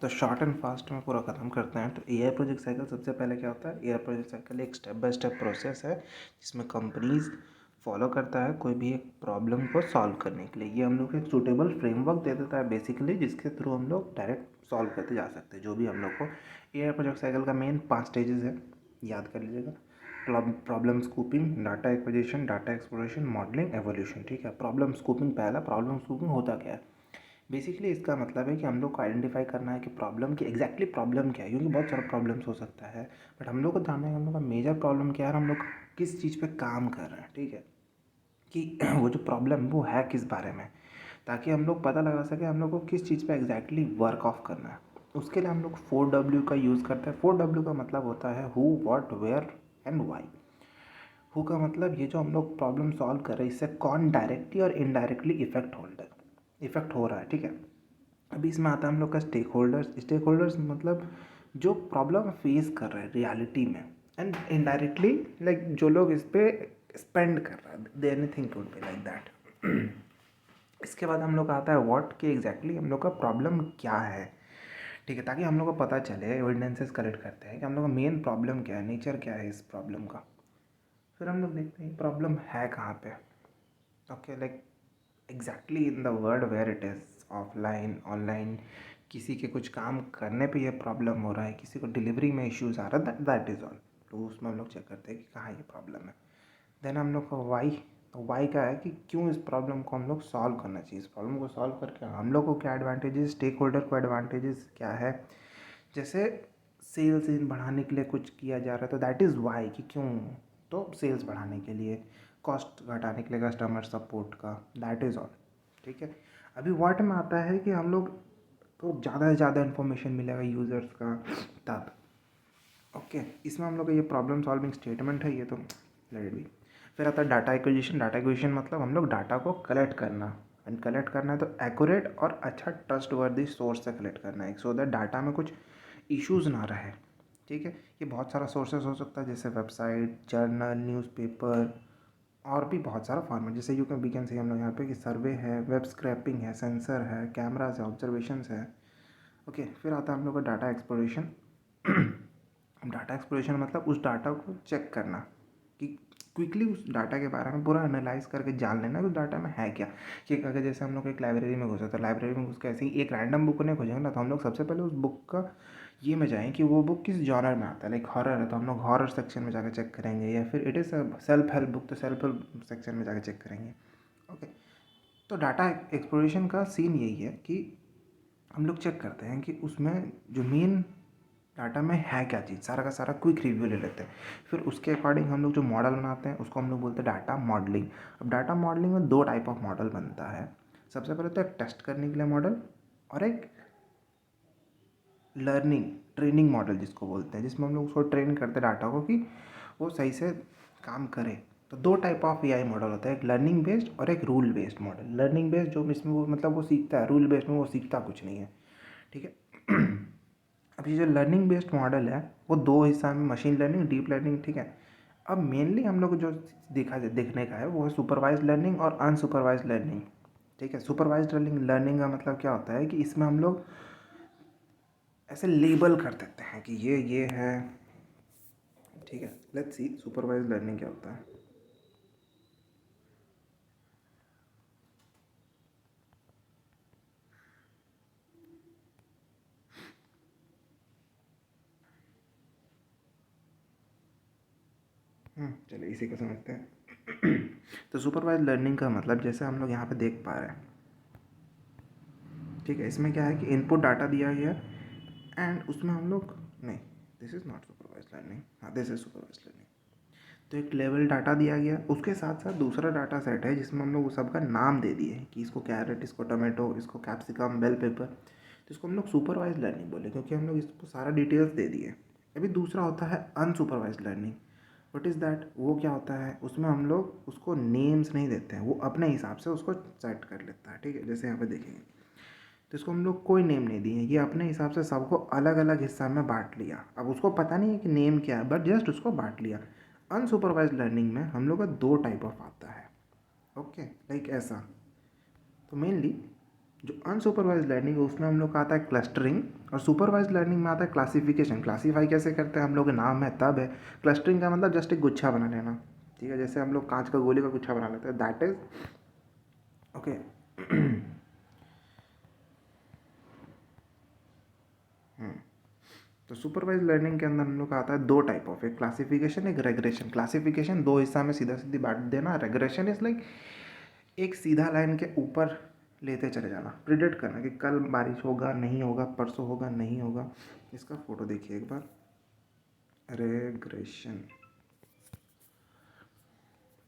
तो short and fast में पूरा ख़त्म करते हैं। तो एआई प्रोजेक्ट साइकिल सबसे पहले क्या होता है? एआई प्रोजेक्ट साइकिल एक स्टेप बाय स्टेप प्रोसेस है जिसमें कंपनीज फॉलो करता है कोई भी एक प्रॉब्लम को सॉल्व करने के लिए। ये हम लोग को एक सूटेबल फ्रेमवर्क दे देता है बेसिकली, जिसके थ्रू हम लोग डायरेक्ट सॉल्व करते जा सकते हैं जो भी हम लोग को। एआई प्रोजेक्ट साइकिल का मेन 5 स्टेजेस है, याद कर लीजिएगा। Problem scooping, data acquisition, data exploration, modelling, evolution. ठीक है, प्रॉब्लम स्कूपिंग पहला। प्रॉब्लम स्कूपिंग होता क्या है? बेसिकली इसका मतलब है कि हम लोग को आइडेंटिफाई करना है कि प्रॉब्लम की एग्जैक्टली प्रॉब्लम क्या है, क्योंकि बहुत सारा प्रॉब्लम्स हो सकता है। बट हम लोग को जानना है कि हम लोग का मेजर प्रॉब्लम क्या है और हम लोग किस चीज़ पे काम कर रहे हैं। ठीक है, कि वो जो प्रॉब्लम वो है किस बारे में, ताकि हम लोग पता लगा सके हम लोग को किस चीज़ पे एग्जैक्टली वर्क ऑफ करना है। उसके लिए हम लोग 4W का यूज़ करते हैं। 4W का मतलब होता है who, what, where and why. Who का मतलब ये जो हम लोग प्रॉब्लम सॉल्व कर रहे हैं इससे कौन डायरेक्टली और इनडायरेक्टली इफेक्ट हो रहा है। ठीक है, अभी इसमें आता है हम लोग का स्टेक होल्डर्स। स्टेक होल्डर्स मतलब जो प्रॉब्लम फेस कर रहे हैं रियलिटी में, एंड इनडायरेक्टली लाइक जो लोग इस पर स्पेंड कर रहा है, they anything to be like that. इसके बाद हम लोग का आता है व्हाट, कि एग्जैक्टली हम लोग का प्रॉब्लम क्या है। ठीक है, ताकि हम लोग को पता चले, एविडेंसेस कलेक्ट करते हैं कि हम लोग का मेन प्रॉब्लम क्या है, नेचर क्या है इस प्रॉब्लम का। फिर हम लोग देखते हैं प्रॉब्लम है कहाँ पे। Okay, like exactly in the world where it is, offline, online, किसी के कुछ काम करने पे ये प्रॉब्लम हो रहा है, किसी को डिलीवरी में इश्यूज़ आ रहा है, दैट इज़ ऑल। तो उसमें हम लोग चेक करते हैं कि कहाँ ये प्रॉब्लम है। देन हम लोग का वाई। तो वाई का है कि क्यों इस प्रॉब्लम को हम लोग सॉल्व करना चाहिए। इस प्रॉब्लम को सॉल्व करके हम लोग को क्या एडवांटेजेस, स्टेक होल्डर को एडवांटेजेस क्या है। जैसे सेल्स इन बढ़ाने के लिए कुछ किया जा रहा है तो दैट इज़ वाई, कि क्यों। तो सेल्स बढ़ाने के लिए, कॉस्ट घटाने के लिए, कस्टमर सपोर्ट का, दैट इज़ ऑल। ठीक है, अभी व्हाट में आता है कि हम लोग को ज़्यादा से ज़्यादा इन्फॉर्मेशन मिलेगा यूज़र्स का तब। ओके, इसमें हम लोग का ये प्रॉब्लम सॉल्विंग स्टेटमेंट है, ये तो लेट बी। फिर आता है डाटा एक्विजिशन। डाटा एक्विजिशन मतलब हम लोग डाटा को कलेक्ट करना, एंड कलेक्ट करना है तो एक्यूरेट और अच्छा ट्रस्ट वर्दी सोर्स से कलेक्ट करना है, सो दैट डाटा में कुछ इश्यूज़ ना रहे। ठीक है, ये बहुत सारा सोर्सेज हो सकता है, जैसे वेबसाइट, जर्नल, न्यूज़पेपर, और भी बहुत सारा फॉर्मेट। जैसे वी कैन से हम लोग यहाँ पे कि सर्वे है, वेब स्क्रैपिंग है, सेंसर है, कैमराज है, ऑब्जर्वेशंस है। ओके, फिर आता है हम लोग का डाटा एक्सप्लोरेशन। डाटा एक्सप्लोरेशन मतलब उस डाटा को चेक करना, कि क्विकली उस डाटा के बारे में पूरा एनालाइज करके जान लेना कि उस डाटा में है क्या। कि अगर जैसे हम लोग एक लाइब्रेरी में घुसे तो लाइब्रेरी में घुस के ऐसे ही एक रैंडम बुक नहीं खोजेंगे ना, तो हम लोग सबसे पहले उस बुक का ये में जाएँ कि वो बुक किस जॉनर में आता है। लाइक हॉरर है तो हम लोग हॉरर सेक्शन में जाकर चेक करेंगे, या फिर it is self help book तो सेल्फ हेल्प सेक्शन में जाकर चेक करेंगे। ओके, तो डाटा एक्सप्लोरेशन का सीन यही है कि हम लोग चेक करते हैं कि उसमें जो मेन डाटा में है क्या चीज़, सारा का सारा क्विक रिव्यू ले लेते हैं। फिर उसके अकॉर्डिंग हम लोग जो मॉडल बनाते हैं उसको हम लोग बोलते हैं डाटा मॉडलिंग। अब डाटा मॉडलिंग में 2 टाइप ऑफ मॉडल बनता है। सबसे पहले तो एक टेस्ट करने के लिए मॉडल, और एक लर्निंग ट्रेनिंग मॉडल जिसको बोलते हैं, जिसमें हम लोग उसको ट्रेन करते हैं डाटा को कि वो सही से काम करे। तो 2 टाइप ऑफ एआई मॉडल होता है, एक लर्निंग बेस्ड और एक rule based model. Learning based जो इसमें वो मतलब वो सीखता है, रूल बेस्ड में वो सीखता कुछ नहीं है। ठीक है। अब ये जो लर्निंग बेस्ड मॉडल है वो 2 हिस्सा में, मशीन लर्निंग, डीप लर्निंग। ठीक है, अब मेनली हम लोग को जो देखने का है वो है सुपरवाइज्ड लर्निंग और अनसुपरवाइज्ड लर्निंग। ठीक है, सुपरवाइज्ड लर्निंग का मतलब क्या होता है कि इसमें हम लोग ऐसे लेबल कर देते हैं कि ये है। ठीक है, लेट्स सी सुपरवाइज्ड लर्निंग क्या होता है। चलिए इसी को समझते हैं। तो सुपरवाइज्ड लर्निंग का मतलब जैसे हम लोग यहाँ पे देख पा रहे हैं। ठीक है, इसमें क्या है कि इनपुट डाटा दिया गया एंड उसमें हम लोग, नहीं, this is not supervised learning, हाँ दिस इज सुपरवाइज्ड लर्निंग। तो एक लेवल डाटा दिया गया, उसके साथ साथ दूसरा डाटा सेट है जिसमें हम लोग उस सबका नाम दे दिए कि इसको कैरेट, इसको टमाटो, इसको कैप्सिकम, बेल पेपर। तो इसको हम लोग सुपरवाइज्ड लर्निंग बोले क्योंकि हम लोग इसको सारा डिटेल्स दे दिए। अभी दूसरा होता है unsupervised learning. What is that, वो क्या होता है, उसमें हम लोग उसको नेम्स नहीं देते हैं, वो अपने हिसाब से उसको सेट कर लेता है। ठीक है, जैसे यहाँ पे देखेंगे तो इसको हम लोग कोई नेम नहीं दिए, ये अपने हिसाब से सबको अलग अलग हिस्सा में बांट लिया। अब उसको पता नहीं है कि नेम क्या है, बट जस्ट उसको बांट लिया। अनसुपरवाइज्ड लर्निंग में हम लोग का 2 टाइप ऑफ आता है। ओके, लाइक ऐसा। तो मेनली जो अनसुपरवाइज लर्निंग है उसमें हम लोग का आता है क्लस्टरिंग, और सुपरवाइज लर्निंग में आता है क्लासिफिकेशन। क्लासीफाई कैसे करते हैं हम लोग, नाम है तब है। क्लस्टरिंग का मतलब जस्ट एक गुच्छा बना लेना, ठीक है, जैसे हम लोग कांच का गोले का गुच्छा बना लेते हैं, दैट इज ओके। तो सुपरवाइज लर्निंग के अंदर हम लोग का आता है दो टाइप ऑफ, एक क्लासिफिकेशन एक रेग्रेशन। क्लासिफिकेशन दो हिस्सा में सीधा सीधी बांट देना, रेग्रेशन इज लाइक एक सीधा लाइन के ऊपर लेते चले जाना, प्रिडिक्ट करना कि कल बारिश होगा नहीं होगा, परसों होगा नहीं होगा। इसका फोटो देखिए एक बार, regression,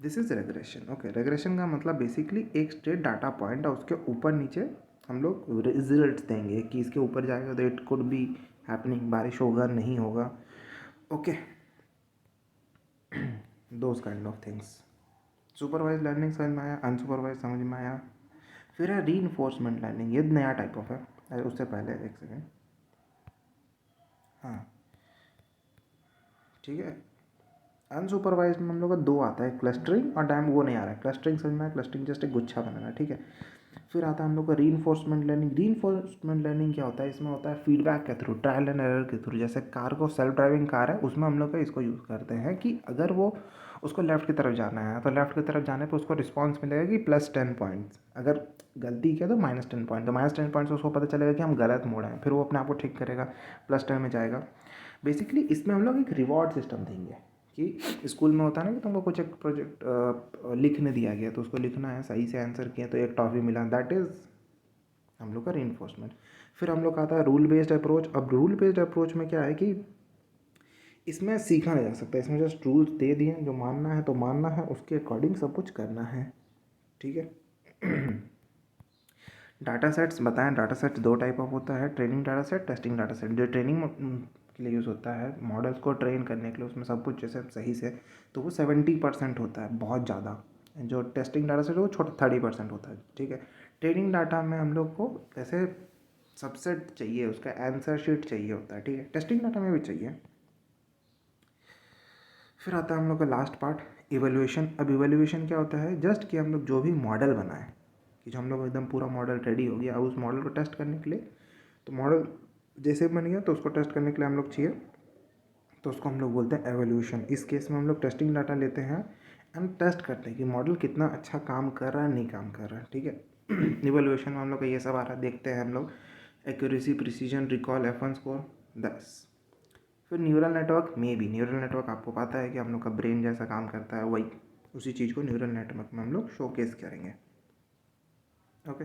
this is regression. Okay, regression का मतलब बेसिकली एक स्टेट डाटा पॉइंट है, उसके ऊपर नीचे हम लोग रिजल्ट देंगे कि इसके ऊपर जाएगा तो इट कुड बी हैपनिंग, बारिश होगा नहीं होगा। Okay, those kind of things. Supervise learning समझ में आया, अनसुपरवाइज समझ में आया। फिर है री इन्फोर्समेंट लर्निंग, ये नया टाइप ऑफ है। अरे उससे पहले एक सेकेंड, हाँ ठीक है। अनसुपरवाइज में हम लोग का दो आता है, क्लस्टरिंग और डैम, वो नहीं आ रहा है। क्लस्टरिंग समझ में आया, क्लस्टरिंग जस्ट एक गुच्छा बनाना, ठीक है। फिर आता है हम लोग का री इन्फोर्समेंट लर्निंग। री इन्फोर्समेंट लर्निंग क्या होता है, इसमें होता है फीडबैक के थ्रू, ट्रायल एंड एरर के थ्रू। जैसे कार को, सेल्फ ड्राइविंग कार है, उसमें हम लोग का इसको यूज़ करते हैं कि अगर वो उसको लेफ़्ट की तरफ जाना है तो लेफ़्ट की तरफ जाने पर उसको रिस्पॉन्स मिलेगा कि +10 पॉइंट्स, अगर गलती किया तो -10 पॉइंट, तो -10 पॉइंट्स उसको पता चलेगा कि हम गलत मोड़ हैं, फिर वो अपने आप को ठीक करेगा, +10 में जाएगा। बेसिकली इसमें हम लोग एक रिवॉर्ड सिस्टम देंगे कि स्कूल में होता है ना कि तुमको कुछ एक प्रोजेक्ट लिखने दिया गया तो उसको लिखना है, सही से आंसर किया तो एक टॉफ़ी मिला, दैट इज़ हम लोग का रीइंफोर्समेंट। फिर हम लोग का आता है रूल बेस्ड अप्रोच। अब रूल बेस्ड अप्रोच में क्या है कि इसमें सीखा नहीं जा सकता, इसमें जस्ट रूल्स दे दिए, जो मानना है तो मानना है, उसके अकॉर्डिंग सब कुछ करना है, ठीक है। डाटा सेट्स बताएं, डाटा सेट्स दो टाइप ऑफ होता है, training data set, testing data set. जो ट्रेनिंग के लिए यूज़ होता है, मॉडल्स को ट्रेन करने के लिए, उसमें सब कुछ जैसे सही से, तो वो 70% होता है, बहुत ज़्यादा। जो टेस्टिंग डाटा सेट है वो छोटा 30% होता है, ठीक है। ट्रेनिंग डाटा में हम लोग को जैसे सबसेट चाहिए, उसका आंसर शीट चाहिए होता है, ठीक है, टेस्टिंग डाटा में भी चाहिए। फिर आता है हम लोग का लास्ट पार्ट, इवैल्यूएशन। अब इवैल्यूएशन क्या होता है, जस्ट कि हम लोग जो भी मॉडल बनाए, कि जो हम लोग एकदम पूरा मॉडल रेडी हो गया, अब उस मॉडल को टेस्ट करने के लिए, तो मॉडल जैसे बन गया तो उसको टेस्ट करने के लिए हम लोग चाहिए, तो उसको हम लोग बोलते हैं एवोल्यूशन। इस केस में हम लोग टेस्टिंग डाटा लेते हैं एंड टेस्ट करते हैं कि मॉडल कितना अच्छा काम कर रहा है, नहीं काम कर रहा है, ठीक है। इवोल्यूशन में हम लोग का ये सब आ रहा है, देखते हैं हम लोग accuracy, precision, recall, F1 score, दस। फिर न्यूरल नेटवर्क में भी, न्यूरल नेटवर्क आपको पता है कि हम लोग का ब्रेन जैसा काम करता है, वही उसी चीज़ को न्यूरल नेटवर्क में हम लोग शोकेस करेंगे, ओके।